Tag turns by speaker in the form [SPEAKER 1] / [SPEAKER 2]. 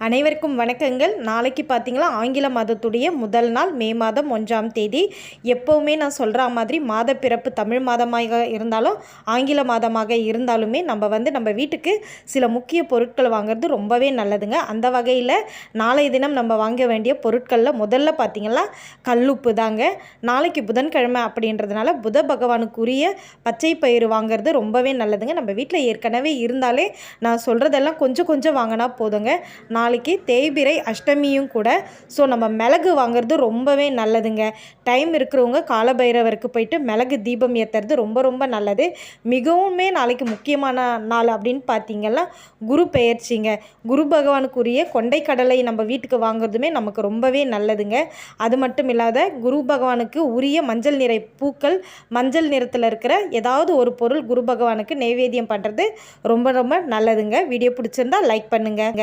[SPEAKER 1] அனைவருக்கும் வணக்கங்கள். நாளைக்கு பார்த்தீங்களா ஆங்கில மாதத்துடைய முதல் நாள் மே மாதம் 1ஆம் தேதி. எப்போவுமே நான் சொல்கிற மாதிரி மாத பிறப்பு தமிழ் மாதமாக இருந்தாலும் ஆங்கில மாதமாக இருந்தாலுமே நம்ம வீட்டுக்கு சில முக்கிய பொருட்கள் வாங்குறது ரொம்பவே நல்லதுங்க. அந்த வகையில் நாளைய தினம் நம்ம வாங்க வேண்டிய பொருட்களில் முதல்ல பார்த்திங்கன்னா கல்லுப்பு தாங்க. நாளைக்கு புதன்கிழமை அப்படின்றதுனால புத பகவானுக்குரிய பச்சை பயிறு வாங்குறது ரொம்பவே நல்லதுங்க. நம்ம வீட்டில் ஏற்கனவே இருந்தாலே நான் சொல்கிறதெல்லாம் கொஞ்சம் கொஞ்சம் வாங்கினா போதுங்க. நாளைக்கு தேய்பிறை அஷ்டமியும் கூட. ஸோ நம்ம மிளகு வாங்குறது ரொம்பவே நல்லதுங்க. டைம் இருக்கிறவங்க காலபைரவருக்கு போயிட்டு மிளகு தீபம் ஏற்றுறது ரொம்ப ரொம்ப நல்லது. மிகவுமே நாளைக்கு முக்கியமான நாள் அப்படின்னு பார்த்தீங்கன்னா குரு பெயர்ச்சிங்க. குரு பகவானுக்குரிய கொண்டைக்கடலை நம்ம வீட்டுக்கு வாங்குறதுமே நமக்கு ரொம்பவே நல்லதுங்க. அது மட்டும் இல்லாத குரு பகவானுக்கு உரிய மஞ்சள் நிற பூக்கள், மஞ்சள் நிறத்தில் இருக்கிற ஏதாவது ஒரு பொருள் குரு பகவானுக்கு நைவேத்தியம் பண்ணுறது ரொம்ப ரொம்ப நல்லதுங்க. வீடியோ பிடிச்சிருந்தா லைக் பண்ணுங்கள்.